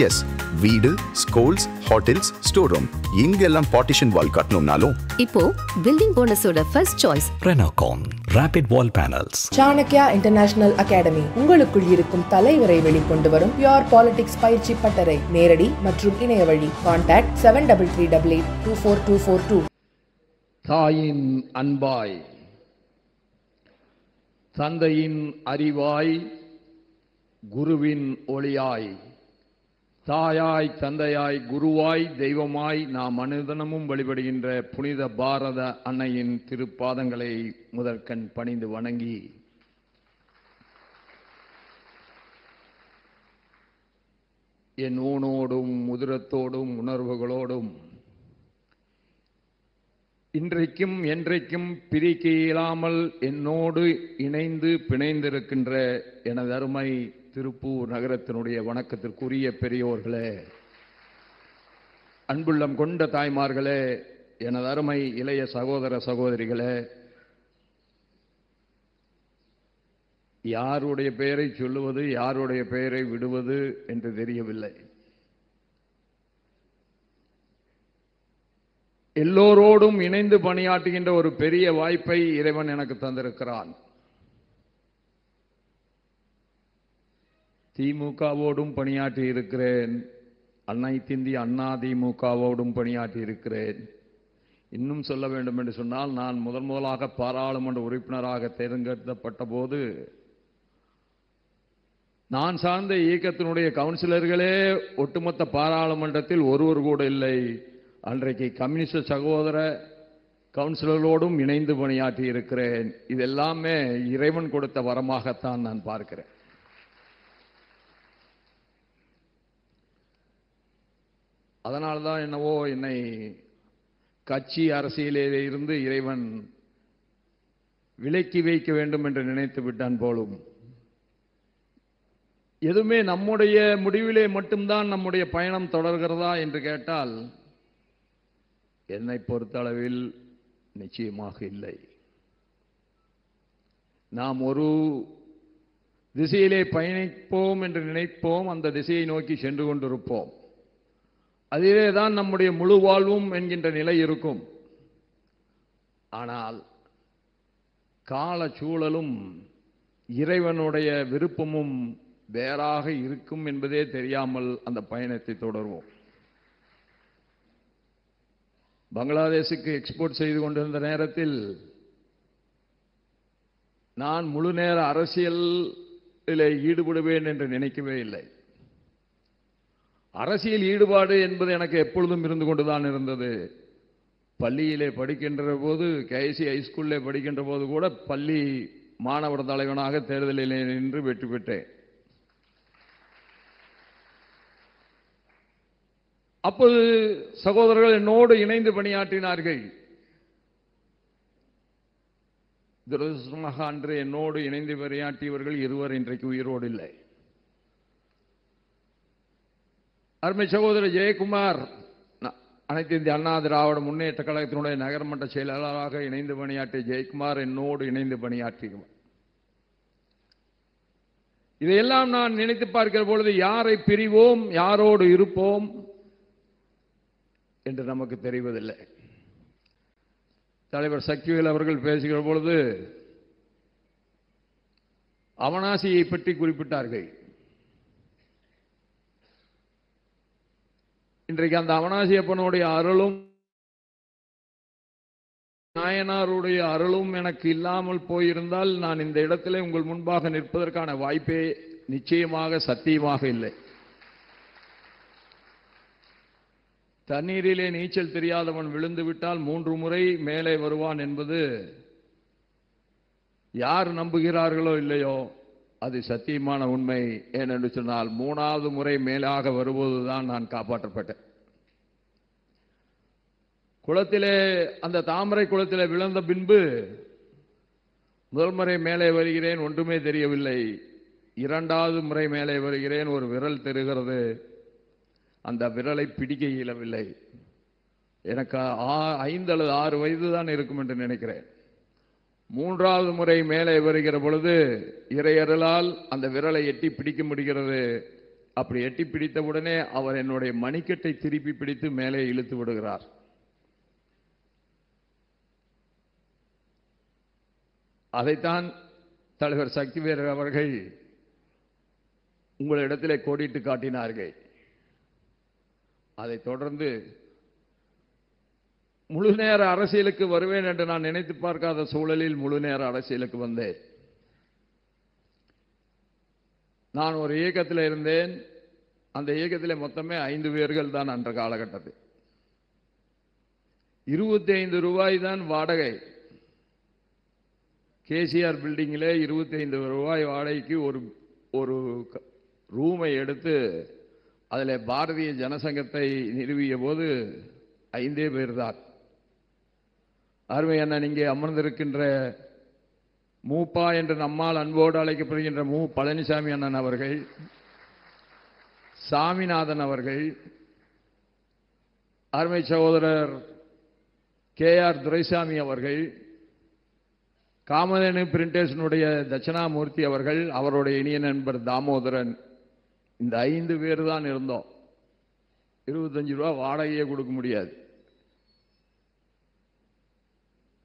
S, வீடு, schools, hotels, store room எங்கெல்லாம் partition wall கட்டணும்னாலும் இப்போ பில்டிங் ஓனர்ஸோட first choice Renocon Rapid Wall Panels. Chanakya international academy உங்களுக்குள் இருக்கும் தலைவரை வெளிக்கொண்டு வரும் பியூர் பாலிடிக்ஸ் பயிற்சி பட்டறை. நேரடி மற்றும் இணைய வழி. கான்டாக்ட் 7338824242. தாயின் அன்பாய், தந்தையின் அறிவாய், குருவின் ஒளியாய், தாயாய், தந்தையாய், குருவாய், தெய்வமாய் நாம் அனுதினமும் வழிபடுகின்ற புனித பாரத அன்னையின் திருப்பாதங்களை முதற்கண் பணிந்து வணங்கி, என் ஊனோடும் உதிரத்தோடும் உணர்வுகளோடும் இன்றைக்கும் என்றைக்கும் பிரிக்க இயலாமல் என்னோடு இணைந்து பிணைந்திருக்கின்ற எனது அருமை திருப்பூர் நகரத்தினுடைய வணக்கத்திற்குரிய பெரியோர்களே, அன்புள்ளம் கொண்ட தாய்மார்களே, எனது அருமை இளைய சகோதர சகோதரிகளே, யாருடைய பெயரை சொல்லுவது யாருடைய பெயரை விடுவது என்று தெரியவில்லை. எல்லோரோடும் இணைந்து பணியாற்றுகின்ற ஒரு பெரிய வாய்ப்பை இறைவன் எனக்கு தந்திருக்கிறான். திமுகவோடும் பணியாற்றி இருக்கிறேன், அனைத்திந்திய அண்ணா திமுகவோடும் பணியாற்றி இருக்கிறேன். இன்னும் சொல்ல வேண்டும் என்று சொன்னால், நான் முதலாக பாராளுமன்ற உறுப்பினராக தேர்ந்தெடுக்கப்பட்ட போது நான் சார்ந்த இயக்கத்தினுடைய கவுன்சிலர்களே ஒட்டுமொத்த பாராளுமன்றத்தில் ஒருவர் கூட இல்லை. அன்றைக்கு கம்யூனிஸ்ட் சகோதர கவுன்சிலர்களோடும் இணைந்து பணியாற்றி இருக்கிறேன். இதெல்லாமே இறைவன் கொடுத்த வரமாகத்தான் நான் பார்க்கிறேன். அதனால்தான் என்னவோ என்னை கட்சி அரசியலிலே இருந்து இறைவன் விலக்கி வைக்க வேண்டும் என்று நினைத்து விட்டான் போலும். எதுவுமே நம்முடைய முடிவிலே மட்டும்தான் நம்முடைய பயணம் தொடர்கிறதா என்று கேட்டால் என்னை பொறுத்தளவில் நிச்சயமாக இல்லை. நாம் ஒரு திசையிலே பயணிப்போம் என்று நினைப்போம், அந்த திசையை நோக்கி சென்று கொண்டிருப்போம். அதிலே தான் நம்முடைய முழு வாழ்வும் என்கின்ற நிலை இருக்கும். ஆனால் கால சூழலும் இறைவனுடைய விருப்பமும் வேறாக இருக்கும் என்பதே தெரியாமல் அந்த பயணத்தை தொடர்வோம். பங்களாதேஷுக்கு எக்ஸ்போர்ட் செய்து கொண்டிருந்த நேரத்தில் நான் முழு நேர அரசியலில் ஈடுபடுவேன் என்று நினைக்கவே இல்லை. அரசியல் ஈடுபாடு என்பது எனக்கு எப்பொழுதும் இருந்து கொண்டுதான் இருந்தது. பள்ளியிலே படிக்கின்ற போது, கேசி ஹைஸ்கூலிலே படிக்கின்ற போது கூட பள்ளி மாணவர் தலைவனாக தேர்தலில் நின்று வெற்றி பெற்றேன். அப்போது சகோதரர்கள் என்னோடு இணைந்து பணியாற்றினார்கள். துரதிருஷ்டமாக அன்று என்னோடு இணைந்து பணியாற்றியவர்கள் இருவர் இன்றைக்கு உயிரோடு இல்லை. அருமை சகோதரர் ஜெயக்குமார் அனைத்து இந்திய அண்ணா திராவிட முன்னேற்ற கழகத்தினுடைய நகர்மன்ற செயலாளராக இணைந்து பணியாற்றிய ஜெயக்குமார் என்னோடு இணைந்து பணியாற்றியவர். இதையெல்லாம் நான் நினைத்து பார்க்கிற பொழுது யாரை பிரிவோம், யாரோடு இருப்போம் என்று நமக்கு தெரிவதில்லை. தலைவர் சக்திவேல் அவர்கள் பேசுகிற பொழுது அவனாசியை பற்றி குறிப்பிட்டார்கள். இன்றைக்கு அந்த அவனாசி அப்பனுடைய அருளும் நாயனாருடைய அருளும் எனக்கு இல்லாமல் போயிருந்தால் நான் இந்த இடத்திலே உங்கள் முன்பாக நிற்பதற்கான வாய்ப்பே நிச்சயமாக சத்தியமாக இல்லை. தண்ணீரிலே நீச்சல் தெரியாதவன் விழுந்து விட்டால் 3 முறை மேலே வருவான் என்பது யார் நம்புகிறார்களோ இல்லையோ அது சத்தியமான உண்மை. ஏனென்று சொன்னால் 3வது முறை மேலாக வரும்போதுதான் நான் காப்பாற்றப்பட்டேன். குளத்திலே, அந்த தாமரை குளத்திலே விழுந்த பின்பு முதல் முறை மேலே வருகிறேன், ஒன்றுமே தெரியவில்லை. 2வது முறை மேலே வருகிறேன், ஒரு விரல் தெரிகிறது. அந்த விரலை பிடிக்க இயலவில்லை. எனக்கு 5 அல்லது 6 வயது தான் இருக்கும் என்று நினைக்கிறேன். 3வது முறை மேலே வருகிற பொழுது இறையருளால் அந்த விரலை எட்டி பிடிக்க முடிகிறது. அப்படி எட்டி பிடித்தவுடனே அவர் என்னுடைய மணிக்கட்டை திருப்பி பிடித்து மேலே இழுத்து விடுகிறார். அதைத்தான் தலைவர் சக்திவேல் அவர்கள் உங்களிடத்திலே கோடிட்டு காட்டினார்கள். அதைத் தொடர்ந்து முழு நேர அரசியலுக்கு வருவேன் என்று நான் நினைத்து பார்க்காத சூழலில் முழு நேர அரசியலுக்கு வந்தேன். நான் ஒரு இயக்கத்தில் இருந்தேன். அந்த இயக்கத்தில் மொத்தமே 5 பேர்கள் தான் அன்ற காலகட்டத்தில். 25 ரூபாய் தான் வாடகை. கேசிஆர் பில்டிங்கில் 25 ரூபாய் வாடகைக்கு ஒரு ரூமை எடுத்து அதில் பாரதிய ஜனசங்கத்தை நிறுவிய போது 5 பேர் தான். அருமை அண்ணன் இங்கே அமர்ந்திருக்கின்ற மூப்பா என்று நம்மால் அன்போடு அழைக்கப்படுகின்ற பழனிசாமி அண்ணன் அவர்கள், சாமிநாதன் அவர்கள், அருமை சகோதரர் KR துரைசாமி அவர்கள், காமதேனு பிரிண்டேஷனுடைய தட்சிணாமூர்த்தி அவர்கள், அவருடைய இனிய நண்பர் தாமோதரன், இந்த 5 பேர் தான் இருந்தோம். 25 ரூபா வாடகையே கொடுக்க முடியாது.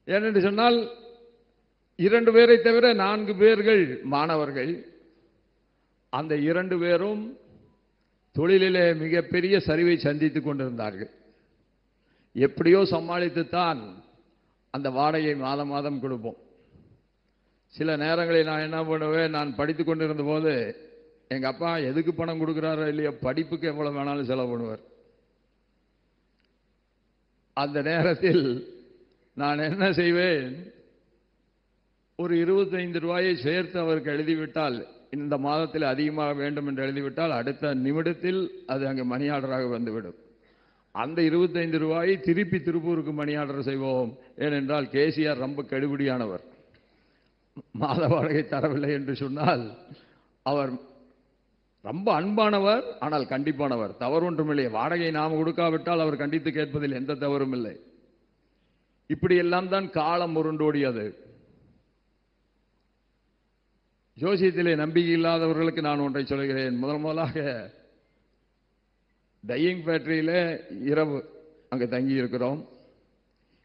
ஏனென்று சொன்னால் 2 பேரை தவிர 4 பேர்கள் மாணவர்கள். அந்த 2 பேரும் தொழிலிலே மிகப்பெரிய சரிவை சந்தித்துக் கொண்டிருந்தார்கள். எப்படியோ சமாளித்துத்தான் அந்த வாடகை மாதம் மாதம் கொடுப்போம். சில நேரங்களில் நான் என்ன பண்ணுவேன், நான் படித்துக் கொண்டிருந்த போது எங்க அப்பா எதுக்கு பணம் கொடுக்கிறாரோ இல்லையோ படிப்புக்கு எவ்வளவு வேணாலும் செலவு பண்ணுவார். அந்த நேரத்தில் நான் என்ன செய்வேன், ஒரு 25 ரூபாயை சேர்த்து அவருக்கு எழுதிவிட்டால், இந்த மாதத்தில் அதிகமாக வேண்டும் என்று எழுதிவிட்டால் அடுத்த நிமிடத்தில் அது அங்கே மணி ஆர்டராக வந்துவிடும். அந்த 25 ரூபாயை திருப்பி திருப்பூருக்கு மணி ஆர்டர் செய்வோம். ஏனென்றால் கேசிஆர் ரொம்ப கெடுபிடியானவர். மாத வாடகை தரவில்லை என்று சொன்னால் அவர் ரொம்ப அன்பானவர், ஆனால் கண்டிப்பானவர். தவறு ஒன்றுமில்லை. வாடகை நாம் கொடுக்காவிட்டால் அவர் கண்டித்து கேட்பதில் எந்த தவறும் இல்லை. இப்படியெல்லாம் தான் காலம் உருண்டோடியது. ஜோசியத்திலே நம்பிக்கை இல்லாதவர்களுக்கு நான் ஒன்றை சொல்கிறேன். முதலாக டையிங் ஃபேக்டரியில இரவு அங்கே தங்கி இருக்கிறோம்.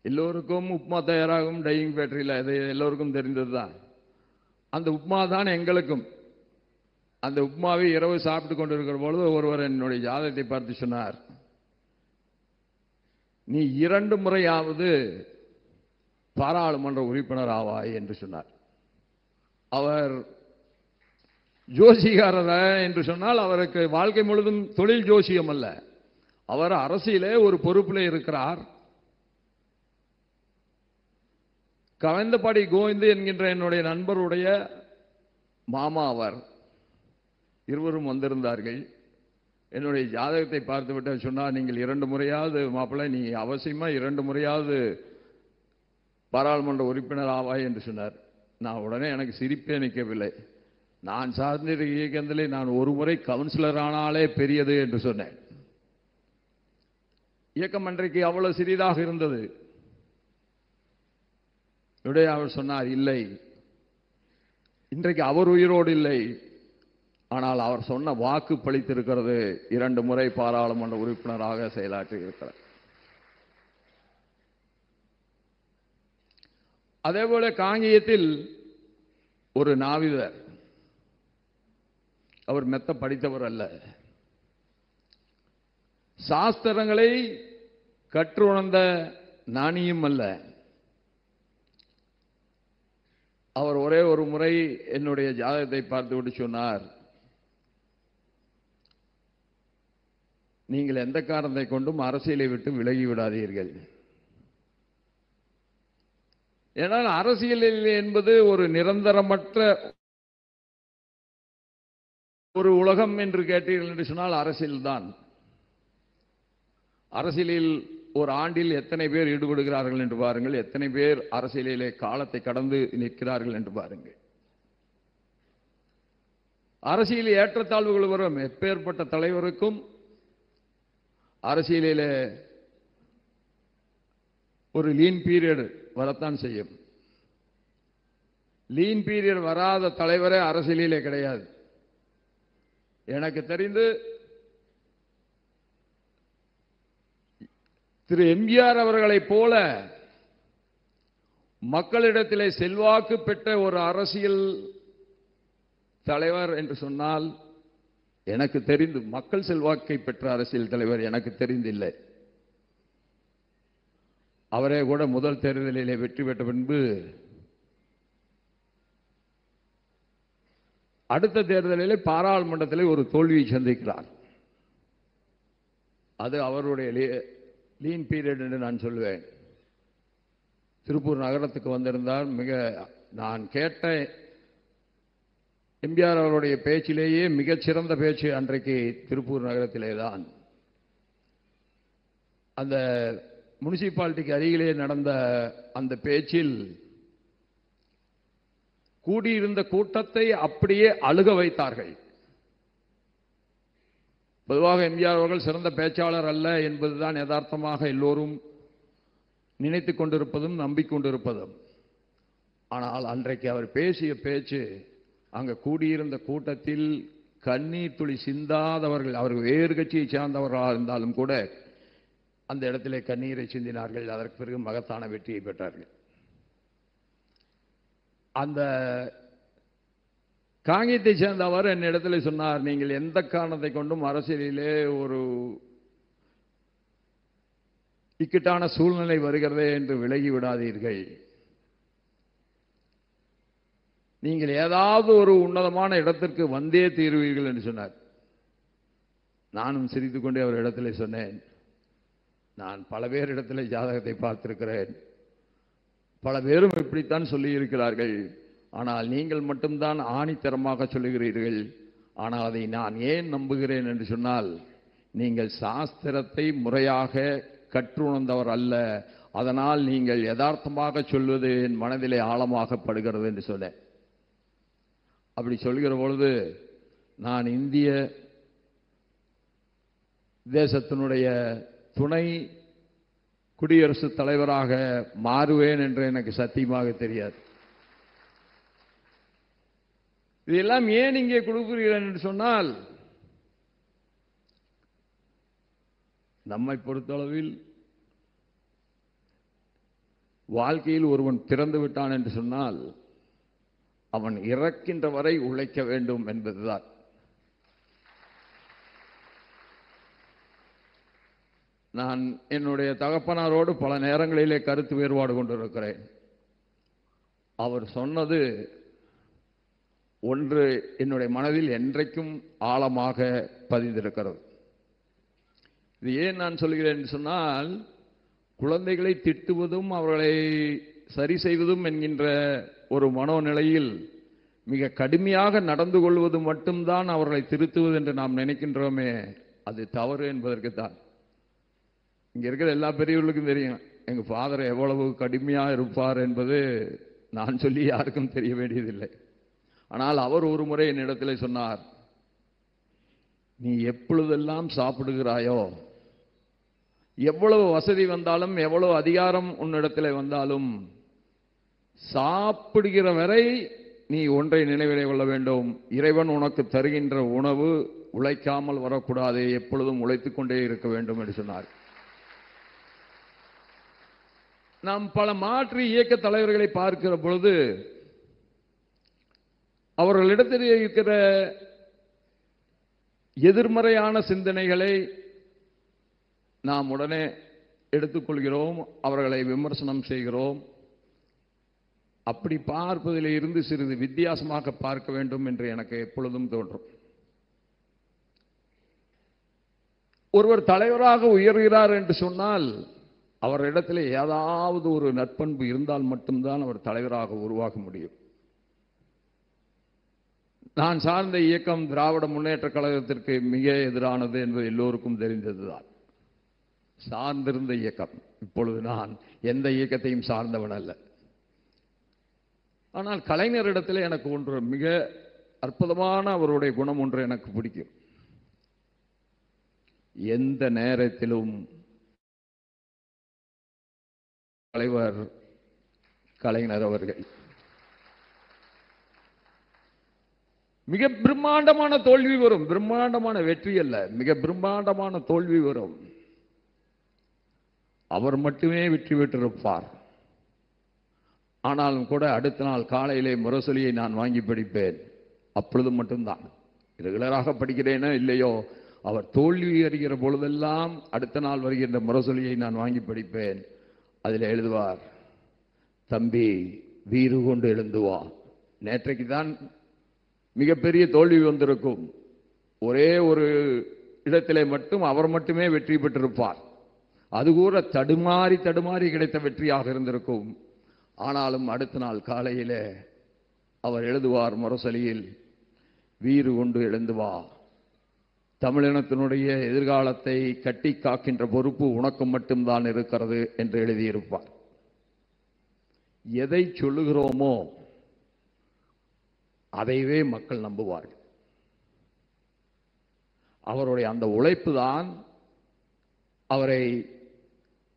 எல்லோருக்கும் உப்மா தயாராகும் டையிங் ஃபேக்டரியில், அது எல்லோருக்கும் தெரிந்தது தான். அந்த உப்மா தான் எங்களுக்கும். அந்த உப்மாவை இரவு சாப்பிட்டு கொண்டிருக்கிற பொழுது ஒருவர் என்னுடைய ஜாதகத்தை பார்த்து சொன்னார், நீ 2 முறையாவது பாராளுமன்ற உறுப்பினர் ஆவாய் என்று சொன்னார். அவர் ஜோசிகாரர் என்று சொன்னால் அவருக்கு வாழ்க்கை முழுதும் தொழில் ஜோசியம் அல்ல, அவர் அரசியலே ஒரு பொறுப்பில் இருக்கிறார். கவந்தபாடி கோவிந்து என்கின்ற என்னுடைய நண்பருடைய மாமா அவர். இருவரும் வந்திருந்தார்கள். என்னுடைய ஜாதகத்தை பார்த்துவிட்டு சொன்னார், நீங்கள் 2 முறையாவது மாப்பிள்ளை, நீ அவசியமா 2 முறையாவது பாராளுமன்ற உறுப்பினர் ஆவாய் என்று சொன்னார். நான் உடனே எனக்கு சிரிப்பே நிற்கவில்லை. நான் சார்ந்திருக்க இயக்கத்திலே நான் 1 முறை கவுன்சிலர் ஆனாலே பெரியது என்று சொன்னேன். இயக்கம் அன்றைக்கு அவ்வளவு சிறிதாக இருந்தது. அவர் சொன்னார், இல்லை, இன்றைக்கு அவர் உயிரோடு இல்லை, ஆனால் அவர் சொன்ன வாக்கு பளித்திருக்கிறது. 2 முறை பாராளுமன்ற உறுப்பினராக செயலாற்றி இருக்கிறார். அதேபோல காங்கேயத்தில் ஒரு நாவிதர், அவர் மெத்த படித்தவர் அல்ல, சாஸ்திரங்களை கற்றுணர்ந்த ஞானியும் அல்ல. அவர் ஒரே ஒரு முறை என்னுடைய ஜாதகத்தை பார்த்துவிட்டு சொன்னார், நீங்கள் எந்த காரணத்தை கொண்டும் அரசியலை விட்டு விலகி விடாதீர்கள். ஏனால் அரசியல் என்பது ஒரு நிரந்தரமற்ற ஒரு உலகம் என்று கேட்டீர்கள் என்று சொன்னால் அரசியல்தான். அரசியலில் ஒரு ஆண்டில் எத்தனை பேர் ஈடுபடுகிறார்கள் என்று பாருங்கள், எத்தனை பேர் அரசியலிலே காலத்தை கடந்து நிற்கிறார்கள் என்று பாருங்கள். அரசியல் ஏற்றத்தாழ்வுகள் வரும். எப்பேற்பட்ட தலைவருக்கும் அரசியலிலே ஒரு லீன் பீரியட் வரத்தான் செய்யும். லீன் பீரியட் வராத தலைவரே அரசியலிலே கிடையாது. எனக்கு தெரிந்து திரு எம்ஜிஆர் அவர்களைப் போல மக்களிடத்திலே செல்வாக்கு பெற்ற ஒரு அரசியல் தலைவர் என்று சொன்னால் எனக்கு தெரிந்து மக்கள் செல்வாக்கை பெற்ற அரசியல் தலைவர் எனக்கு தெரிந்தில்லை. அவரே கூட முதல் தேர்தலிலே வெற்றி பெற்ற பின்பு அடுத்த தேர்தலிலே பாராளுமன்றத்திலே ஒரு தோல்வியை சந்திக்கிறார். அது அவருடைய லீன் பீரியட் என்று நான் சொல்வேன். திருப்பூர் நகரத்துக்கு வந்திருந்தார். நான் கேட்ட எம்ஜிஆர் அவருடைய பேச்சிலேயே மிகச்சிறந்த பேச்சு அன்றைக்கு திருப்பூர் நகரத்திலே தான். அந்த முனிசிபாலிட்டிக்கு அருகிலே நடந்த அந்த பேச்சில் கூடியிருந்த கூட்டத்தை அப்படியே அழுக வைத்தார்கள். பொதுவாக எம்ஜிஆர் அவர்கள் சிறந்த பேச்சாளர் அல்ல என்பதுதான் யதார்த்தமாக எல்லோரும் நினைத்துக் கொண்டிருப்பதும் நம்பிக்கொண்டிருப்பதும். ஆனால் அன்றைக்கு அவர் பேசிய பேச்சு அங்கு கூடியிருந்த கூட்டத்தில் கண்ணீர் துளி சிந்தாதவர்கள், அவர்கள் வேறு கட்சியை சார்ந்தவர்களாக இருந்தாலும் கூட அந்த இடத்திலே கண்ணீரை சிந்தினார்கள். அதற்கு பிறகு மகத்தான வெற்றியை பெற்றார்கள். அந்த காங்கியத்தை சேர்ந்தவர் என்னிடத்தில் சொன்னார், நீங்கள் எந்த காரணத்தை கொண்டும் அரசியலிலே ஒரு இக்கட்டான சூழ்நிலை வருகிறதே என்று விலகி விடாதீர்கள். நீங்கள் ஏதாவது ஒரு உன்னதமான இடத்திற்கு வந்தே தீருவீர்கள் என்று சொன்னார். நானும் சிரித்துக் கொண்டே அவர் இடத்திலே சொன்னேன், நான் பல பேர் இடத்திலே ஜாதகத்தை பார்த்திருக்கிறேன், பல பேரும் இப்படித்தான் சொல்லி இருக்கிறார்கள். ஆனால் நீங்கள் மட்டும்தான் ஆணித்தரமாக சொல்லுகிறீர்கள். ஆனால் அதை நான் ஏன் நம்புகிறேன் என்று சொன்னால், நீங்கள் சாஸ்திரத்தை முறையாக கற்றுணர்ந்தவர் அல்ல. அதனால் நீங்கள் யதார்த்தமாக சொல்வது என் மனதிலே ஆழமாக படுகிறது என்று சொன்னேன். அப்படி சொல்கிற பொழுது நான் இந்திய தேசத்தினுடைய துணை குடியரசுத் தலைவராக மாறுவேன் என்று எனக்கு சத்தியமாக தெரியாது. இதெல்லாம் ஏன் இங்கே கொடுக்கிறீர்கள் என்று சொன்னால், நம்மை பொறுத்தளவில் வாழ்க்கையில் ஒருவன் பிறந்து விட்டான் என்று சொன்னால் அவன் இறக்கின்ற வரை உழைக்க வேண்டும் என்பதுதான். நான் என்னுடைய தகப்பனாரோடு பல நேரங்களிலே கருத்து வேறுபாடு கொண்டிருக்கிறேன். அவர் சொன்னது ஒன்று என்னுடைய மனதில் என்றைக்கும் ஆழமாக பதிந்திருக்கிறது. இது ஏன் நான் சொல்கிறேன் என்று சொன்னால், குழந்தைகளை திட்டுவதும் அவர்களை சரி செய்வதும் என்கின்ற ஒரு மனோநிலையில் மிக கடுமையாக நடந்து கொள்வது மட்டும்தான் அவர்களை திருத்துவது என்று நாம் நினைக்கின்றோமே, அது தவறு என்பதற்குத்தான். இங்க இருக்கிற எல்லா பெரியவர்களுக்கும் தெரியும், எங்க ஃபாதர் எவ்வளவு கடுமையாக இருப்பார் என்பது நான் சொல்லி யாருக்கும் தெரிய வேண்டியதில்லை. ஆனால் அவர் ஒரு முறை என்னிடத்தில் சொன்னார், நீ எப்பொழுதெல்லாம் சாப்பிடுகிறாயோ, எவ்வளவு வசதி வந்தாலும் எவ்வளவு அதிகாரம் உன்னிடத்தில் வந்தாலும், சாப்பிடுகிற வரை நீ ஒன்றை நினைவிலே கொள்ள வேண்டும், இறைவன் உனக்கு தருகின்ற உணவு உழைக்காமல் வரக்கூடாது, எப்பொழுதும் உழைத்துக் கொண்டே இருக்க வேண்டும் என்று சொன்னார். நாம் பல மாற்று இயக்க தலைவர்களை பார்க்கிற பொழுது அவர்களிடத்தில் இருக்கிற எதிர்மறையான சிந்தனைகளை நாம் உடனே எடுத்துக்கொள்கிறோம், அவர்களை விமர்சனம் செய்கிறோம். அப்படி பார்ப்பதில் இருந்து சிறிது வித்தியாசமாக பார்க்க வேண்டும் என்று எனக்கு எப்பொழுதும் தோன்றும். ஒருவர் தலைவராக உயர்கிறார் என்று சொன்னால் அவரிடத்தில் ஏதாவது ஒரு நற்பண்பு இருந்தால் மட்டும்தான் அவர் தலைவராக உருவாக முடியும். நான் சார்ந்த இயக்கம் திராவிட முன்னேற்ற கழகத்திற்கு மிக எதிரானது என்பது எல்லோருக்கும் தெரிந்ததுதான். சார்ந்திருந்த இயக்கம். இப்பொழுது நான் எந்த இயக்கத்தையும் சார்ந்தவன் அல்ல. ஆனால் கலைஞரிடத்தில் எனக்கு ஒன்று மிக அற்புதமான அவருடைய குணம் ஒன்று எனக்கு பிடிக்கும். எந்த நேரத்திலும் தலைவர் கலைஞர் அவர்கள் மிக பிரம்மாண்டமான தோல்வி வரும். பிரம்மாண்டமான வெற்றி அல்ல, மிக பிரம்மாண்டமான தோல்வி வரும். அவர் மட்டுமே வெற்றி பெற்றிருப்பார். ஆனாலும் கூட அடுத்த நாள் காலையிலே முரசொலியை நான் வாங்கி படிப்பேன். அப்பொழுது மட்டும்தான், ரெகுலராக படிக்கிறேனோ இல்லையோ, அவர் தோல்வி அறிகிற பொழுதெல்லாம் அடுத்த நாள் வருகின்ற முரசொலியை நான் வாங்கி படிப்பேன். அதில் எழுதுவார், தம்பி வீறு கொண்டு எழுந்துவா. நேற்றைக்கு தான் மிகப்பெரிய தோல்வி வந்திருக்கும். ஒரே ஒரு இடத்திலே மட்டும் அவர் மட்டுமே வெற்றி பெற்றிருப்பார். அது கூட தடுமாறி தடுமாறி கிடைத்த வெற்றியாக இருந்திருக்கும். ஆனாலும் அடுத்த நாள் காலையிலே அவர் எழுதுவார் முரசொலியில், வீறு கொண்டு எழுந்து வா, தமிழினத்தினுடைய எதிர்காலத்தை கட்டி காக்கின்ற பொறுப்பு உனக்கு மட்டும்தான் இருக்கிறது என்று எழுதியிருப்பார். எதை சொல்லுகிறோமோ அதைவே மக்கள் நம்புவார்கள். அவருடைய அந்த உழைப்பு தான் அவரை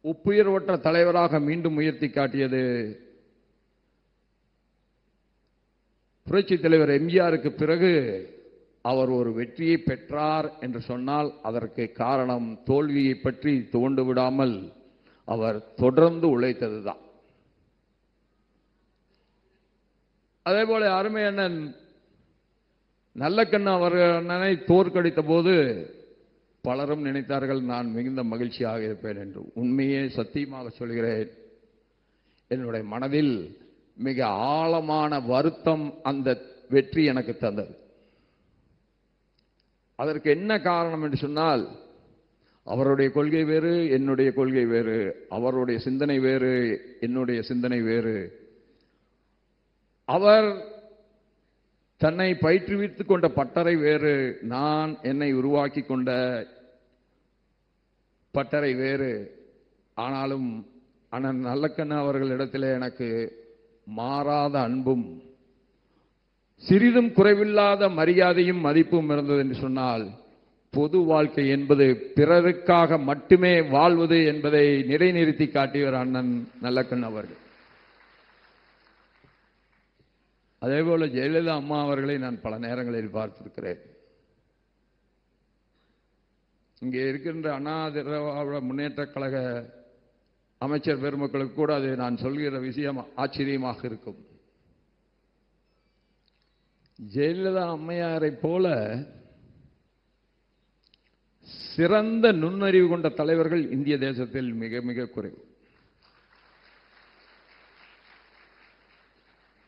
ஒப்புயர்வற்ற தலைவராக மீண்டும் உயர்த்தி காட்டியது. புரட்சி தலைவர் எம்ஜிஆருக்கு பிறகு அவர் ஒரு வெற்றியை பெற்றார் என்று சொன்னால் அதற்கு காரணம் தோல்வியை பற்றி துவண்டு விடாமல் அவர் தொடர்ந்து உழைத்ததுதான். அதே போல அருமை அண்ணன் நல்லக்கண்ணு அண்ணனை தோற்கடித்த போது பலரும் நினைத்தார்கள் நான் மிகுந்த மகிழ்ச்சியாக இருப்பேன் என்று. உண்மையே சத்தியமாக சொல்கிறேன், என்னுடைய மனதில் மிக ஆழமான வருத்தம் அந்த வெற்றி எனக்கு தந்தது. அதற்கு என்ன காரணம் என்று சொன்னால், அவருடைய கொள்கை வேறு, என்னுடைய கொள்கை வேறு, அவருடைய சிந்தனை வேறு, என்னுடைய சிந்தனை வேறு. அவர் தன்னை பயிற்றுவித்துக் கொண்ட பட்டறை வேறு, நான் என்னை உருவாக்கி கொண்ட பட்டறை வேறு. ஆனாலும் அண்ணன் நல்லக்கண்ணு அவர்களிடத்தில் எனக்கு மாறாத அன்பும் சிறிதும் குறைவில்லாத மரியாதையும் மதிப்பும் இருந்தது என்று சொன்னால், பொது வாழ்க்கை என்பது பிறருக்காக மட்டுமே வாழ்வது என்பதை நிலைநிறுத்தி காட்டியவர் அண்ணன் நல்லக்கண்ணு அவர்கள். அதேபோல ஜெயலலிதா அம்மா அவர்களை நான் பல நேரங்களில் பார்த்திருக்கிறேன். இங்கே இருக்கின்ற அண்ணா திராவிட முன்னேற்ற கழக அமைச்சர் பெருமக்களுக்கு கூட அது நான் சொல்கிற விஷயம் ஆச்சரியமாக இருக்கும். ஜெயலலிதா அம்மையாரை போல சிறந்த நுண்ணறிவு கொண்ட தலைவர்கள் இந்திய தேசத்தில் மிக மிக குறைவு.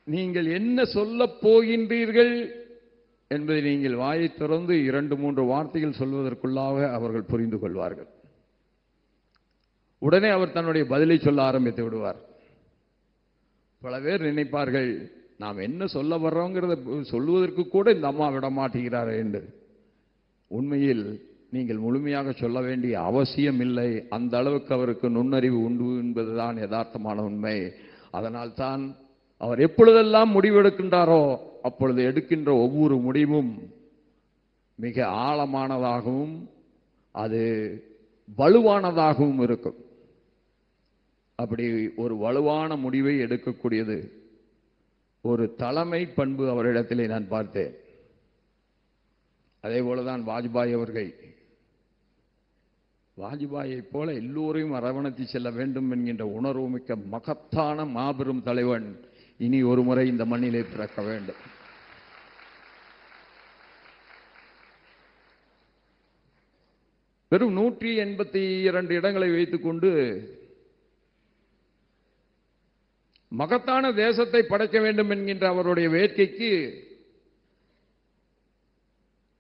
நீங்கள் என்ன சொல்ல போகின்றீர்கள் என்பதை நீங்கள் வாயை திறந்து 2-3 வார்த்தைகள் சொல்வதற்குள்ளாக அவர்கள் புரிந்து கொள்வார்கள். உடனே அவர் தன்னுடைய பதிலை சொல்ல ஆரம்பித்து விடுவார். பல பேர் நினைப்பார்கள், நாம் என்ன சொல்ல வர்றோங்கிறத சொல்வதற்கு கூட இந்த அம்மா விட மாட்டேங்கிறார் என்று. உண்மையில் நீங்கள் முழுமையாக சொல்ல வேண்டிய அவசியம் இல்லை. அந்த அளவுக்கு அவருக்கு நுண்ணறிவு உண்டு என்பதுதான் யதார்த்தமான உண்மை. அதனால்தான் அவர் எப்பொழுதெல்லாம் முடிவெடுக்கின்றாரோ அப்பொழுது எடுக்கின்ற ஒவ்வொரு முடிவும் மிக ஆழமானதாகவும் அது வலுவானதாகவும் இருக்கும். அப்படி ஒரு வலுவான முடிவை எடுக்கக்கூடியது ஒரு தலைமை பண்பு அவரிடத்திலே நான் பார்த்தேன். அதே போலதான் வாஜ்பாய் அவர்கள். வாஜ்பாயை போல எல்லோரையும் அரவணைத்து செல்ல வேண்டும் என்கின்ற உணர்வு மிக்க மகத்தான மாபெரும் தலைவன் இனி ஒரு முறை இந்த மண்ணிலே பிறக்க வேண்டும். வெறும் 182 இடங்களை வைத்துக் கொண்டு மகத்தான தேசத்தை படைக்க வேண்டும் என்கின்ற அவருடைய வேட்கைக்கு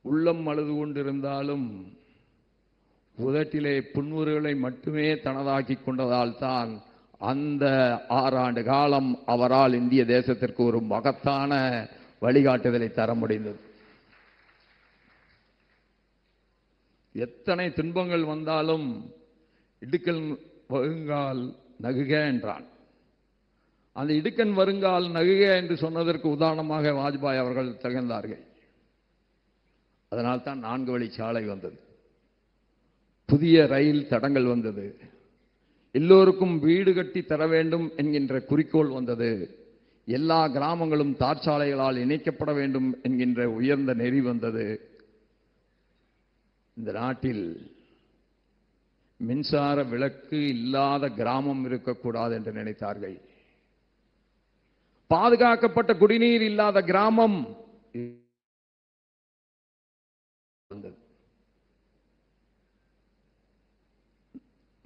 உள்ளம் அழுது கொண்டிருந்தாலும் உதட்டிலே புன்முறுகளை மட்டுமே தனதாக்கி கொண்டதால் தான் அந்த 6 ஆண்டு காலம் அவரால் இந்திய தேசத்திற்கு ஒரு மகத்தான வழிகாட்டுதலை தர முடிந்தது. எத்தனை துன்பங்கள் வந்தாலும் இடுக்கன் வருங்கால் நகுக என்றான். அந்த இடுக்கன் வருங்கால் நகுக என்று சொன்னதற்கு உதாரணமாக வாஜ்பாய் அவர்கள் திகழ்ந்தார்கள். அதனால்தான் 4 வழிச்சாலை வந்தது, புதிய ரயில் தடங்கள் வந்தது, எல்லோருக்கும் வீடு கட்டி தர வேண்டும் என்கின்ற குறிக்கோள் வந்தது. எல்லா கிராமங்களும் தார்ச்சாலைகளால் இணைக்கப்பட வேண்டும் என்கின்ற உயர்ந்த நெறி வந்தது. இந்த நாட்டில் மின்சார விளக்கு இல்லாத கிராமம் இருக்கக்கூடாது என்று நினைத்தார்கள். பாதுகாக்கப்பட்ட குடிநீர் இல்லாத கிராமம்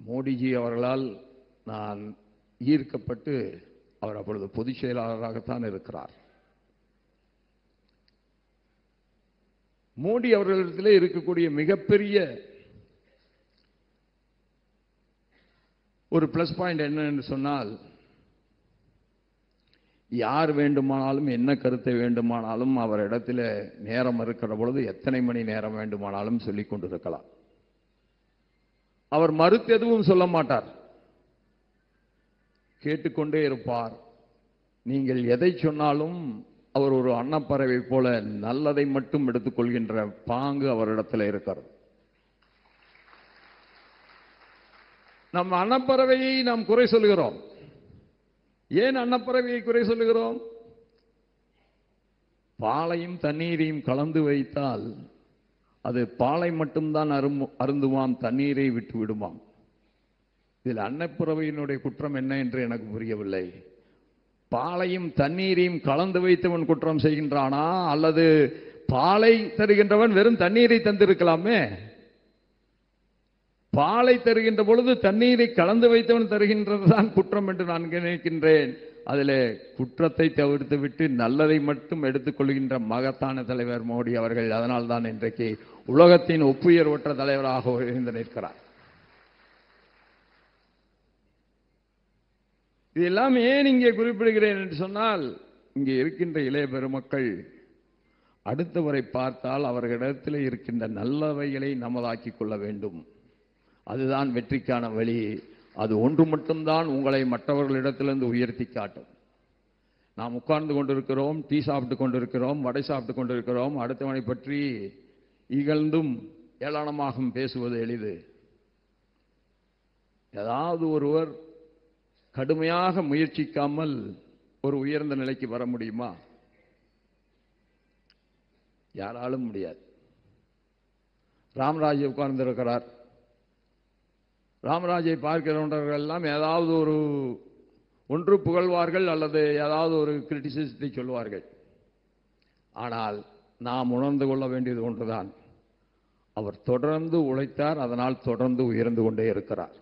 மோடிஜி அவர்களால் நான் ஈர்க்கப்பட்டு, அவர் அப்பொழுது பொதுச் செயலாளராகத்தான் இருக்கிறார். மோடி அவர்களிடத்திலே இருக்கக்கூடிய மிகப்பெரிய ஒரு பிளஸ் பாயிண்ட் என்ன என்று சொன்னால், யார் வேண்டுமானாலும் என்ன கருத்தை வேண்டுமானாலும் அவரிடத்தில் நேரம் இருக்கிற பொழுது எத்தனை மணி நேரம் வேண்டுமானாலும் சொல்லிக் கொண்டிருக்கலாம். அவர் மறுத்து எதுவும் சொல்ல மாட்டார், கேட்டுக்கொண்டே இருப்பார். நீங்கள் எதை சொன்னாலும் அவர் ஒரு அன்னப்பறவை போல நல்லதை மட்டும் எடுத்துக்கொள்கின்ற பாங்கு அவரிடத்தில் இருக்கிறது. நம் அன்னப்பறவையை நாம் குறை சொல்கிறோம். ஏன் அன்னப்பறவையை குறை சொல்லுகிறோம்? பாலையும் தண்ணீரையும் கலந்து வைத்தால் அது பாலை மட்டும்தான் அருந்துவாம், தண்ணீரை விட்டு விடுமாம். இதில் அன்னப்பறவையினுடைய குற்றம் என்ன என்று எனக்கு புரியவில்லை. பாலையும் தண்ணீரையும் கலந்து வைத்தவன் குற்றம் செய்கின்றானா, அல்லது பாலை தருகின்றவன் வெறும் தண்ணீரை தந்திருக்கலாமே? பாலை தருகின்ற பொழுது தண்ணீரை கலந்து வைத்தவன் தருகின்றதுதான் குற்றம் என்று நான் நினைக்கின்றேன். அதில் குற்றத்தை தவிர்த்து விட்டு நல்லதை மட்டும் எடுத்துக்கொள்கின்ற மகத்தான தலைவர் மோடி அவர்கள். அதனால்தான் இன்றைக்கு உலகத்தின் ஒப்புயர்வற்ற தலைவராக உயர்ந்து நிற்கிறார். இதெல்லாம் ஏன் இங்கே குறிப்பிடுகிறேன் என்று சொன்னால், இங்கே இருக்கின்ற இளைய பெருமக்கள் அடுத்தவரை பார்த்தால் அவர்களிடத்தில் இருக்கின்ற நல்லவைகளை நமதாக்கிக் கொள்ள வேண்டும். அதுதான் வெற்றிக்கான வழி. அது ஒன்று மட்டும்தான் உங்களை மற்றவர்களிடத்திலிருந்து உயர்த்தி காட்டும். நாம் உட்கார்ந்து கொண்டிருக்கிறோம், டீ சாப்பிட்டு கொண்டிருக்கிறோம், வடை சாப்பிட்டு கொண்டிருக்கிறோம். அடுத்தவனை பற்றி இகழ்ந்தும் ஏளனமாகவும் பேசுவது எளிது. ஏதாவது ஒருவர் கடுமையாக முயற்சிக்காமல் ஒரு உயர்ந்த நிலைக்கு வர முடியுமா? யாராலும் முடியாது. ராமராஜ் உட்கார்ந்திருக்கிறார். ராமராஜை பார்க்கிறவர்கள் எல்லாம் ஏதாவது ஒன்று புகழ்வார்கள் அல்லது ஏதாவது ஒரு கிரிட்டிசிசத்தை சொல்வார்கள். ஆனால் நாம் உணர்ந்து கொள்ள வேண்டியது ஒன்றுதான், அவர் தொடர்ந்து உழைத்தார், அதனால் தொடர்ந்து உயர்ந்து கொண்டே இருக்கிறார்.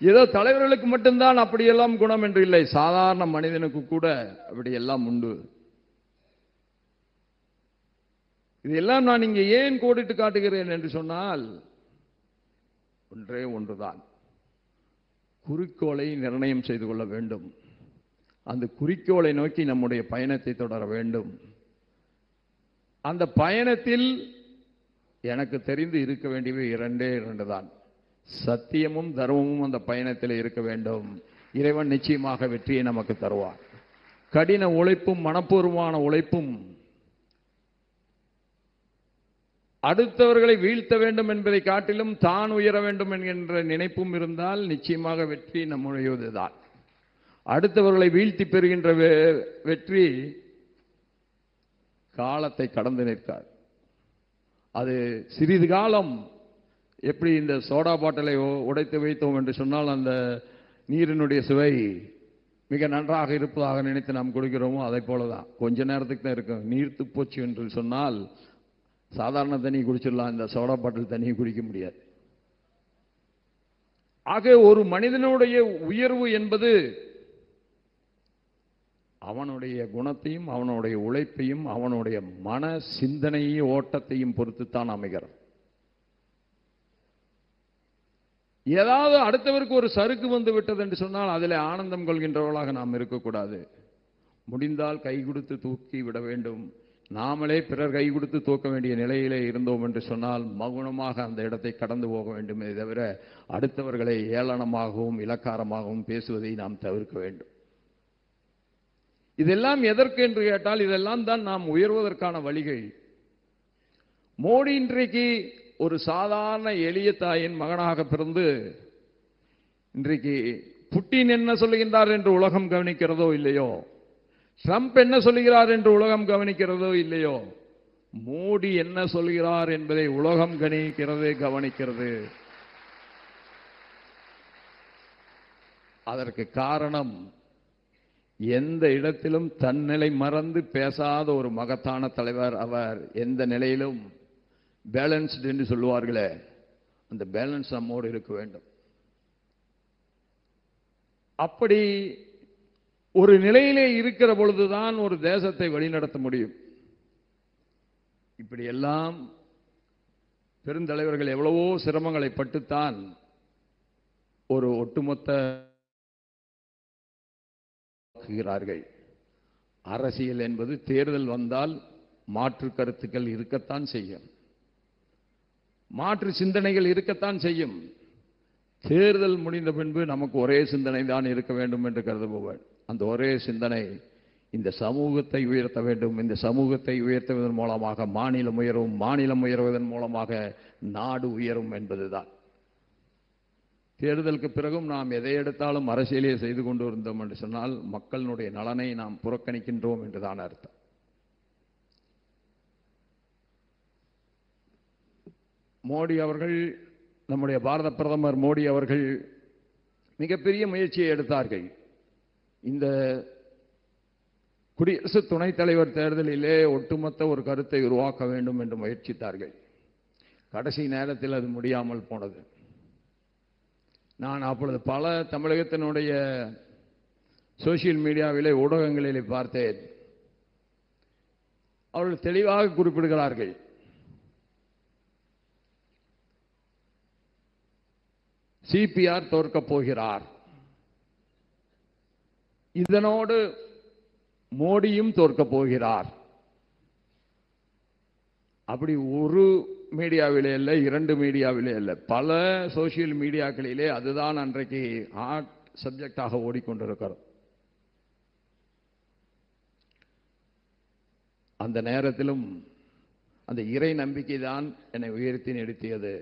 ஏதோ தலைவர்களுக்கு மட்டும்தான் அப்படியெல்லாம் குணம் என்று இல்லை, சாதாரண மனிதனுக்கு கூட அப்படியெல்லாம் உண்டு. இதெல்லாம் நான் இங்கே ஏன் கோடிட்டு காட்டுகிறேன் என்று சொன்னால், ஒன்றே ஒன்றுதான், குறிக்கோளை நிர்ணயம் செய்து கொள்ள வேண்டும். அந்த குறிக்கோளை நோக்கி நம்முடைய பயணத்தை தொடர வேண்டும். அந்த பயணத்தில் எனக்கு தெரிந்து இருக்க வேண்டியவை இரண்டே தான். சத்தியமும் தர்மமும் அந்த பயணத்தில் இருக்க வேண்டும். இறைவன் நிச்சயமாக வெற்றியை நமக்கு தருவார். கடின உழைப்பும் மனப்பூர்வமான உழைப்பும் அடுத்தவர்களை வீழ்த்த வேண்டும் என்பதை காட்டிலும் தான் உயர வேண்டும் என்கின்ற நினைப்பும் இருந்தால் நிச்சயமாக வெற்றி நம்முடையதுதான். அடுத்தவர்களை வீழ்த்தி பெறுகின்ற வெற்றி காலத்தை கடந்து நிற்காது. அது சிறிது காலம், எப்படி இந்த சோடா பாட்டிலை உடைத்து வைத்தோம் என்று சொன்னால் அந்த நீரினுடைய சுவை மிக நன்றாக இருப்பதாக நினைத்து நாம் குடிக்கிறோமோ அதை போலதான், கொஞ்ச நேரத்துக்கு தான் இருக்கும். நீர்த்து போச்சு என்று சொன்னால் சாதாரண தண்ணி குடிச்சிடலாம், இந்த சோடா பாட்டில் தண்ணியை குடிக்க முடியாது. ஆக ஒரு மனிதனுடைய உயர்வு என்பது அவனுடைய குணத்தையும் அவனுடைய உழைப்பையும் அவனுடைய மன சிந்தனையும் ஓட்டத்தையும் பொறுத்துத்தான் அமைகிறது. ஏதாவது அடுத்தவருக்கு ஒரு சறுக்கு வந்து விட்டது என்று சொன்னால் அதில் ஆனந்தம் கொள்கின்றவர்களாக நாம் இருக்கக்கூடாது. முடிந்தால் கை கொடுத்து தூக்கி விட வேண்டும். நாமளே பிறர் கை கொடுத்து தூக்க வேண்டிய நிலையிலே இருந்தோம் என்று சொன்னால் மகுனமாக அந்த இடத்தை கடந்து போக வேண்டுமே தவிர அடுத்தவர்களை ஏளனமாகவும் இலக்காரமாகவும் பேசுவதை நாம் தவிர்க்க வேண்டும். இதெல்லாம் எதற்கு என்று கேட்டால் இதெல்லாம் தான் நாம் உயர்வதற்கான வழிகள். மோடி இன்றைக்கு ஒரு சாதாரண எளிய தாயின் மகனாக பிறந்து இன்றைக்கு புட்டின் என்ன சொல்லுகின்றார் என்று உலகம் கவனிக்கிறதோ இல்லையோ, ட்ரம்ப் என்ன சொல்லுகிறார் என்று உலகம் கவனிக்கிறதோ இல்லையோ, மோடி என்ன சொல்கிறார் என்பதை உலகம் கவனிக்கிறது. அதற்கு காரணம், எந்த இடத்திலும் தன்னிலை மறந்து பேசாத ஒரு மகத்தான தலைவர் அவர். எந்த நிலையிலும் பேலன்ஸ்டு என்று சொல்லுவார்களே, அந்த பேலன்ஸ் நம்மோடு இருக்க வேண்டும். அப்படி ஒரு நிலையிலே இருக்கிற பொழுதுதான் ஒரு தேசத்தை வழிநடத்த முடியும். இப்படி எல்லாம் பெருந்தலைவர்கள் எவ்வளவோ சிரமங்களை பட்டுத்தான் ஒரு ஒட்டுமொத்த அரசியல் என்பது தேர்தல் வந்தால் மாற்று கருத்துக்கள் இருக்கத்தான் செய்யும், மாற்று சிந்தனைகள் இருக்கத்தான் செய்யும். தேர்தல் முடிந்த பின்பு நமக்கு ஒரே சிந்தனை தான் இருக்க வேண்டும் என்று கருதுபவர். அந்த ஒரே சிந்தனை இந்த சமூகத்தை உயர்த்த வேண்டும். இந்த சமூகத்தை உயர்த்துவதன் மூலமாக மாநிலம் உயரும், மாநிலம் உயர்வதன் மூலமாக நாடு உயரும் என்பதுதான். தேர்தலுக்கு பிறகும் நாம் எதை எடுத்தாலும் அரசியலே செய்து கொண்டு இருந்தோம் என்று சொன்னால் மக்களுடைய நலனை நாம் புறக்கணிக்கின்றோம் என்றுதான் அர்த்தம். மோடி அவர்கள், நம்முடைய பாரத பிரதமர் மோடி அவர்கள் மிகப்பெரிய முயற்சியை எடுத்தார்கள். இந்த குடியரசு துணைத் தலைவர் தேர்தலிலே ஒட்டுமொத்த ஒரு கருத்தை உருவாக்க வேண்டும் என்று முயற்சித்தார்கள். கடைசி நேரத்தில் அது முடியாமல் போனது. நான் அப்பொழுது பல தமிழகத்தினுடைய சோசியல் மீடியாவிலே, ஊடகங்களிலே பார்த்தேன். அவர்கள் தெளிவாக குறிப்பிடுகிறார்கள், சிபிஆர் தோற்கப் போகிறார், இதனோடு மோடியும் தோற்கப் போகிறார். அப்படி ஒரு மீடியாவிலே இல்லை, இரண்டு மீடியாவிலே இல்லை, பல சோசியல் மீடியாக்களிலே அதுதான் அன்றைக்கு ஹாட் சப்ஜெக்டாக ஓடிக்கொண்டிருக்கிறது. அந்த நேரத்திலும் அந்த இறை நம்பிக்கை தான் என்னை உயர்த்தி நிறுத்தியது.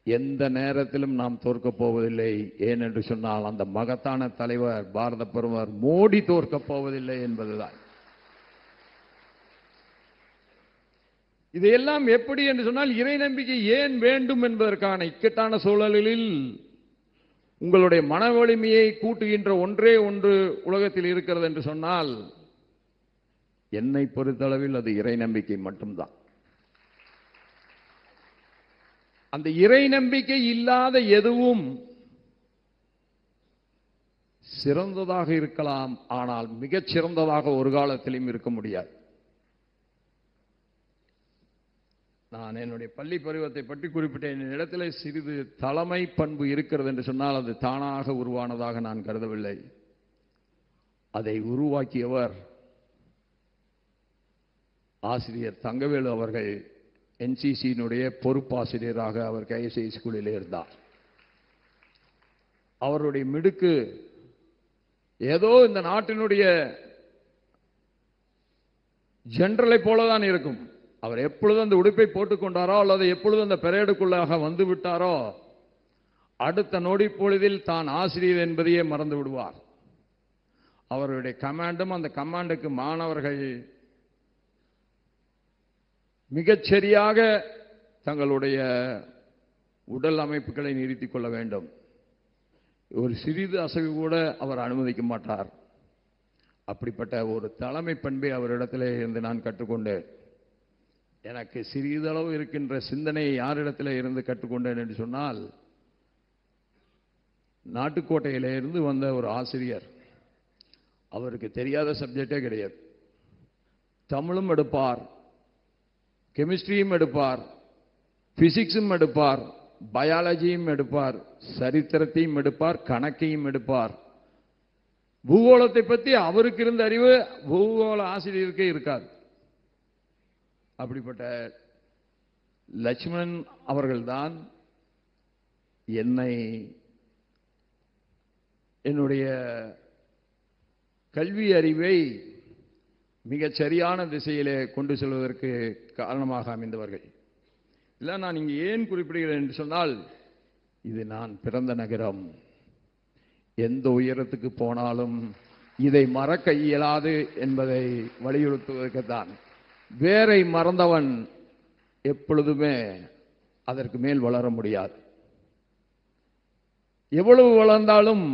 எந்த நேரத்திலும் நாம் தோற்கப் போவதில்லை. ஏனென்று சொன்னால் அந்த மகத்தான தலைவர் பாரத பிரதமர் மோடி தோற்கப் போவதில்லை என்பதுதான். இதையெல்லாம் எப்படி என்று சொன்னால், இறை நம்பிக்கை ஏன் வேண்டும் என்பதற்கான இக்கட்டான சூழலில் உங்களுடைய மன வலிமையை கூட்டுகின்ற ஒன்றே ஒன்று உலகத்தில் இருக்கிறது என்று சொன்னால், என்னை பொறுத்தளவில் அது இறை நம்பிக்கை மட்டும்தான். அந்த இறை நம்பிக்கை இல்லாத எதுவும் சிறந்ததாக இருக்கலாம், ஆனால் மிகச் சிறந்ததாக ஒரு காலத்திலும் இருக்க முடியாது. நான் என்னுடைய பள்ளி பருவத்தை பற்றி குறிப்பிட்டேன். இடத்துல சிறிது தலைமை பண்பு இருக்கிறது என்று சொன்னால் அது தானாக உருவானதாக நான் கருதவில்லை. அதை உருவாக்கியவர் ஆசிரியர் தங்கவேலு அவர்கள். என்சிசியினுடைய பொறுப்பாசிரியராக அவர் KSI ஸ்கூலில் இருந்தார். அவருடைய மிடுக்கு ஏதோ இந்த நாட்டினுடைய ஜெனரலை போலதான் இருக்கும். அவர் எப்பொழுது அந்த உடுப்பை போட்டுக்கொண்டாரோ அல்லது எப்பொழுது அந்த பெரேடுக்குள்ளாக வந்து விட்டாரோ, அடுத்த நொடி பொழுதில் தான் ஆசிரியர் என்பதையே மறந்து விடுவார். அவருடைய கமாண்டும், அந்த கமாண்டுக்கு மாணவர்கள் மிகச்சரியாக தங்களுடைய உடல் அமைப்புகளை நிறுத்திக் கொள்ள வேண்டும். ஒரு சிறிது அசைவு கூட அவர் அனுமதிக்க மாட்டார். அப்படிப்பட்ட ஒரு தலைமை பண்பை அவரிடத்திலே இருந்து நான் கற்றுக்கொண்டேன். எனக்கு சிறிதளவு இருக்கின்ற சிந்தனையை யாரிடத்தில் இருந்து கற்றுக்கொண்டேன் என்று சொன்னால், நாட்டுக்கோட்டையில இருந்து வந்த ஒரு ஆசிரியர். அவருக்கு தெரியாத சப்ஜெக்டே கிடையாது. தமிழும் எடுப்பார், கெமிஸ்ட்ரியும் எடுப்பார், பிசிக்ஸும் எடுப்பார், பயாலஜியும் எடுப்பார், சரித்திரத்தையும் எடுப்பார், கணக்கையும் எடுப்பார். பூகோளத்தை பற்றி அவருக்கு இருந்த அறிவு பூகோள ஆசிரியருக்கே இருக்காது. அப்படிப்பட்ட லட்சுமணன் அவர்கள்தான் என்னுடைய கல்வி அறிவை மிகச் சரியான திசையிலே கொண்டு செல்வதற்கு காரணமாக அமைந்தவர்கள். இல்லை, நான் இங்கே ஏன் குறிப்பிடுகிறேன் என்று சொன்னால், இது நான் பிறந்த நகரம். எந்த உயரத்துக்கு போனாலும் இதை மறக்க இயலாது என்பதை வலியுறுத்துவதற்குத்தான். வேரை மறந்தவன் எப்பொழுதுமே அதற்கு மேல் வளர முடியாது. எவ்வளவு வளர்ந்தாலும்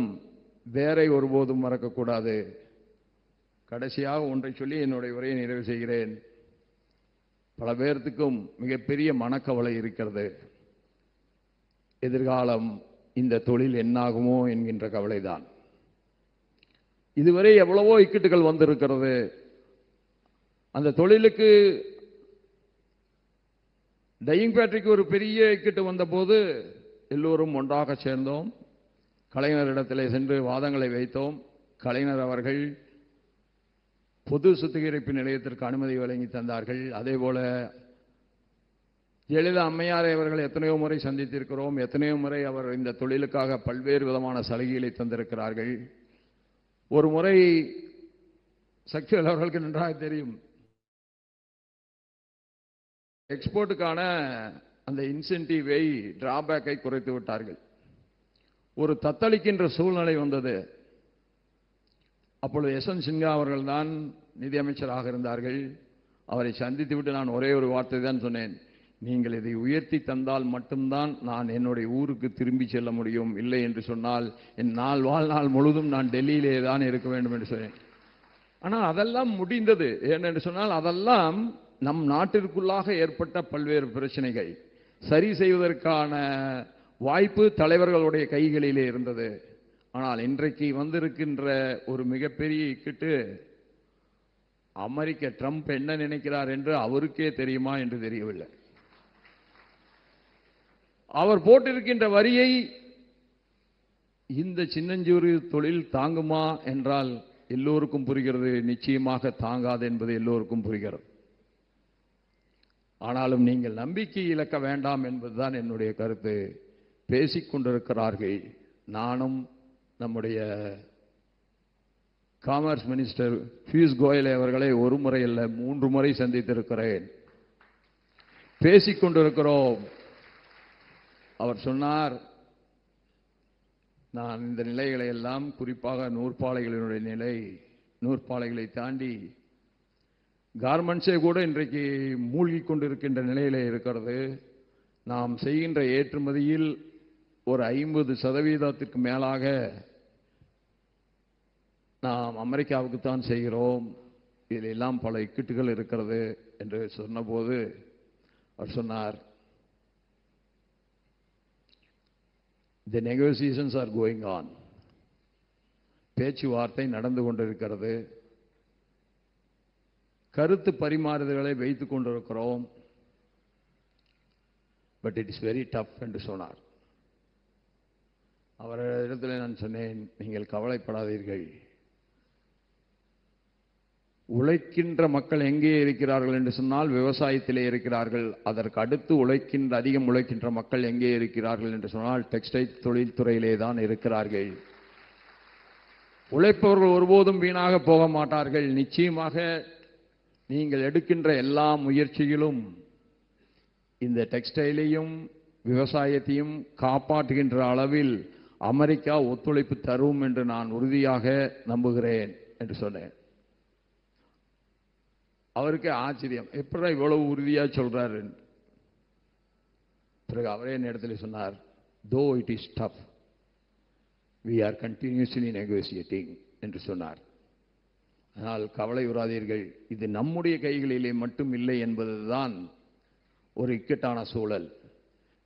வேரை ஒருபோதும் மறக்கக்கூடாது. கடைசியாக ஒன்றை சொல்லி என்னுடைய உரையை நிறைவு செய்கிறேன். பல பேர்த்துக்கும் மிகப்பெரிய மனக்கவலை இருக்கிறது. எதிர்காலம் இந்த தொழில் என்னாகுமோ என்கின்ற கவலைதான். இதுவரை எவ்வளவோ இக்கட்டுகள் வந்திருக்கிறது. அந்த தொழிலுக்கு டையிங் ஃபேக்டரிக்கு ஒரு பெரிய இக்கட்டு வந்தபோது எல்லோரும் ஒன்றாக சேர்ந்தோம். கலைஞரிடத்திலே சென்று வாதங்களை வைத்தோம். கலைஞர் அவர்கள் பொது சுத்திகரிப்பு நிலையத்திற்கு அனுமதி வழங்கி தந்தார்கள். அதேபோல ஜெயலலிதா அம்மையாரை அவர்கள் எத்தனையோ முறை சந்தித்திருக்கிறோம். எத்தனையோ முறை அவர் இந்த தொழிலுக்காக பல்வேறு விதமான சலுகைகளை தந்திருக்கிறார்கள். ஒரு முறை சக்திவேல் அவர்களுக்கு நன்றாக தெரியும், எக்ஸ்போர்ட்டுக்கான அந்த இன்சென்டிவை டிராபேக்கை குறைத்து விட்டார்கள். ஒரு தத்தளிக்கின்ற சூழ்நிலை வந்தது. அப்பொழுது எஸ்.என். சின்ஹா அவர்கள் தான் நிதியமைச்சராக இருந்தார்கள். அவரை சந்தித்து விட்டு நான் ஒரே ஒரு வார்த்தை தான் சொன்னேன், நீங்கள் இதை உயர்த்தி தந்தால் மட்டும்தான் நான் என்னுடைய ஊருக்கு திரும்பி செல்ல முடியும், இல்லை என்று சொன்னால் என் வாழ்நாள் முழுதும் நான் டெல்லியிலே தான் இருக்க வேண்டும் என்று சொன்னேன். ஆனால் அதெல்லாம் முடிந்தது. ஏனென்று சொன்னால் அதெல்லாம் நம் நாட்டிற்குள்ளாக ஏற்பட்ட பல்வேறு பிரச்சனைகள் சரி செய்வதற்கான வாய்ப்பு தலைவர்களுடைய கைகளிலே இருந்தது. ஆனால் இன்றைக்கு வந்திருக்கின்ற ஒரு மிகப்பெரிய இக்கட்டு, அமெரிக்க ட்ரம்ப் என்ன நினைக்கிறார் என்று அவருக்கே தெரியுமா என்று தெரியவில்லை. அவர் போட்டிருக்கின்ற வரியை இந்த சின்னஞ்சூறு தொழில் தாங்குமா என்றால் எல்லோருக்கும் புரிகிறது, நிச்சயமாக தாங்காது என்பது எல்லோருக்கும் புரிகிறது. ஆனாலும் நீங்கள் நம்பிக்கை இழக்க வேண்டாம் என்பதுதான் என்னுடைய கருத்து. பேசிக்கொண்டிருக்கிறார்கள். நானும் நம்முடைய காமர்ஸ் மினிஸ்டர் பியூஷ் கோயல் அவர்களை ஒரு முறை அல்ல 3 முறை சந்தித்திருக்கிறேன். பேசிக்கொண்டிருக்கிறோம். அவர் சொன்னார், நான் இந்த நிலைகளை எல்லாம், குறிப்பாக நூற்பாலைகளினுடைய நிலை, நூற்பாலைகளை தாண்டி கார்மெண்ட்ஸே கூட இன்றைக்கு மூழ்கி கொண்டிருக்கின்ற நிலையிலே இருக்கிறது. நாம் செய்கின்ற ஏற்றுமதியில் ஒரு 50% மேலாக நாம் அமெரிக்காவுக்கு தான் செய்கிறோம். இதில் எல்லாம் பல இக்கட்டுகள் இருக்கிறது என்று சொன்னபோது அவர் சொன்னார், The negotiations are going on. பேச்சுவார்த்தை நடந்து கொண்டிருக்கிறது. கருத்து பரிமாறுதல்களை வைத்துக் கொண்டிருக்கிறோம். But it is very tough என்று சொன்னார். அவரிடத்தில் நான் சொன்னேன், நீங்கள் கவலைப்படாதீர்கள். உழைக்கின்ற மக்கள் எங்கே இருக்கிறார்கள் என்று சொன்னால் விவசாயத்திலே இருக்கிறார்கள். அதற்கு அடுத்து அதிகம் உழைக்கின்ற மக்கள் எங்கே இருக்கிறார்கள் என்று சொன்னால் டெக்ஸ்டைல் தொழில்துறையிலே தான் இருக்கிறார்கள். உழைப்பவர்கள் ஒருபோதும் வீணாக போக மாட்டார்கள். நிச்சயமாக நீங்கள் எடுக்கின்ற எல்லா முயற்சிகளும் இந்த டெக்ஸ்டைலையும் விவசாயத்தையும் காப்பாற்றுகின்ற அளவில் அமெரிக்கா ஒத்துழைப்பு தரும் என்று நான் உறுதியாக நம்புகிறேன் என்று சொன்னேன். அவருக்கு ஆச்சரியம், எப்படி இவ்வளவு உறுதியா சொல்றாரு. பிறகு அவரே நேரத்தில் சொன்னார், though it is tough, we are continuously negotiating என்று சொன்னார். ஆனால் கவலை உறாதீர்கள், இது நம்முடைய கைகளிலே மட்டும் இல்லை என்பதுதான் ஒரு இக்கட்டான சூழல்.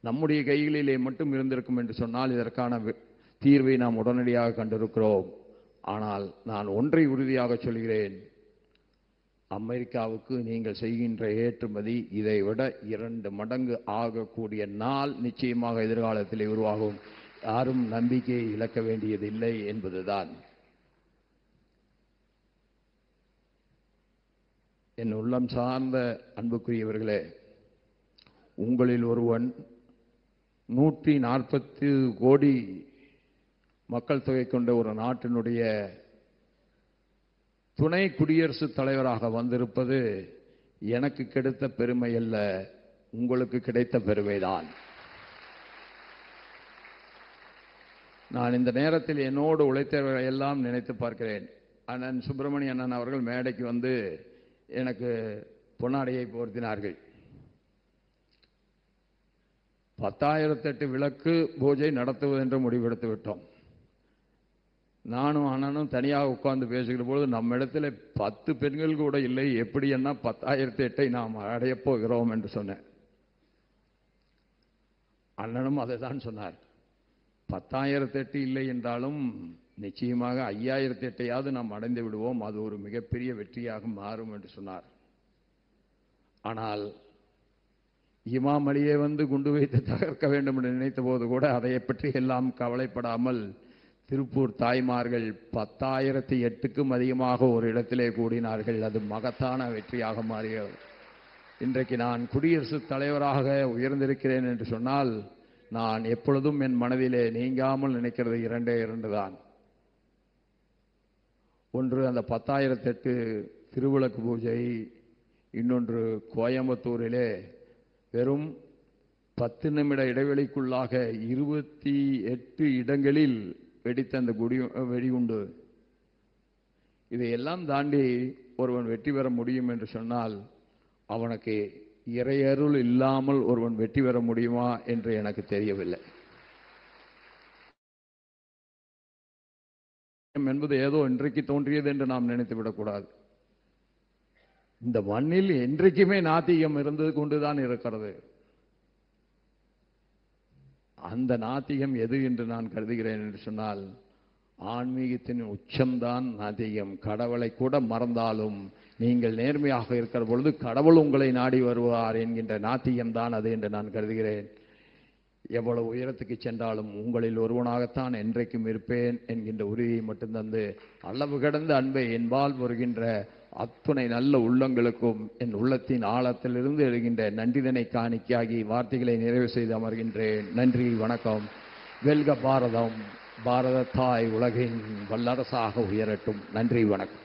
நம்முடைய கைகளிலே மட்டும் இருந்திருக்கும் என்று சொன்னால் இதற்கான தீர்வை நாம் உடனடியாக கண்டிருக்கிறோம். ஆனால் நான் ஒன்றை உறுதியாக சொல்கிறேன், அமெரிக்காவுக்கு நீங்கள் செய்கின்ற ஏற்றுமதி இதை விட 2 மடங்கு ஆகக்கூடிய நாள் நிச்சயமாக எதிர்காலத்தில் உருவாகும். யாரும் நம்பிக்கையை இழக்க வேண்டியதில்லை என்பதுதான். என் உள்ளம் சார்ந்த அன்புக்குரியவர்களே, உங்களில் ஒருவன் 140 கோடி மக்கள் தொகை கொண்ட ஒரு நாட்டினுடைய துணை குடியரசுத் தலைவராக வந்திருப்பது எனக்கு கிடைத்த பெருமை அல்ல, உங்களுக்கு கிடைத்த பெருமைதான். நான் இந்த நேரத்தில் என்னோடு உழைத்தவர்களை எல்லாம் நினைத்து பார்க்கிறேன். அண்ணன் சுப்பிரமணிய அண்ணன் அவர்கள் மேடைக்கு வந்து எனக்கு பொன்னாடையை போர்த்தினார்கள். 10,008 விளக்கு பூஜை நடத்துவது என்று முடிவெடுத்து விட்டோம். நானும் அண்ணனும் தனியாக உட்கார்ந்து பேசுகிற பொழுது நம்ம இடத்துல 10 பெண்கள் கூட இல்லை, எப்படி என்ன 10,008 நாம் அடையப் போகிறோம் என்று சொன்னேன். அண்ணனும் அதை தான் சொன்னார். 10,008 இல்லை என்றாலும் நிச்சயமாக 5,008 நாம் அடைந்து விடுவோம், அது ஒரு மிகப்பெரிய வெற்றியாக மாறும் என்று சொன்னார். ஆனால் இமாம் அலியை வந்து குண்டு வைத்து தகர்க்க வேண்டும் என்று நினைத்த போது கூட அதை பற்றி எல்லாம் கவலைப்படாமல் திருப்பூர் தாய்மார்கள் 10,008க்கும் அதிகமாக ஒரு இடத்திலே கூடினார்கள். அது மகத்தான வெற்றியாக மாறியது. இன்றைக்கு நான் குடியரசுத் தலைவராக உயர்ந்திருக்கிறேன் என்று சொன்னால் நான் எப்பொழுதும் என் மனதிலே நீங்காமல் நினைக்கிறது 2 தான். ஒன்று அந்த 10,008 திருவிளக்கு பூஜை, இன்னொன்று கோயம்புத்தூரிலே வெறும் 10 நிமிட இடைவெளிக்குள்ளாக 28 இடங்களில் வெடித்த அந்த வெடிகுண்டு. இதையெல்லாம் தாண்டி ஒருவன் வெற்றி பெற முடியும் என்று சொன்னால் அவனுக்கு இறையருள் இல்லாமல் ஒருவன் வெற்றி பெற முடியுமா என்று எனக்கு தெரியவில்லை. என்பது ஏதோ இன்றைக்கு தோன்றியது என்று நாம் நினைத்து விடக்கூடாது. இந்த மண்ணில் என்றைக்குமே நாத்திகம் இருந்து கொண்டுதான் இருக்கிறது. அந்த நாத்திகம் எது என்று நான் கருதுகிறேன் என்று சொன்னால் ஆன்மீகத்தின் உச்சம்தான் நாத்திகம். கடவுளை கூட மறந்தாலும் நீங்கள் நேர்மையாக இருக்கிற பொழுது கடவுள் உங்களை நாடி வருவார் என்கின்ற நாத்தியம் தான் அது என்று நான் கருதுகிறேன். எவ்வளவு உயரத்துக்கு சென்றாலும் உங்களில் ஒருவனாகத்தான் என்றைக்கும் இருப்பேன் என்கின்ற உறுதியை மட்டும் தந்து அளவு கடந்த அன்பை என்பால் வருகின்ற அத்துணை நல்ல உள்ளங்களுக்கும் என் உள்ளத்தின் ஆழத்திலிருந்து எழுகின்ற நன்றிதனை காணிக்கையாகி வார்த்தைகளை நிறைவு செய்து அமர்கின்றேன். நன்றி, வணக்கம். வெல்க பாரதம், பாரத தாய் உலகின் வல்லரசாக உயரட்டும். நன்றி, வணக்கம்.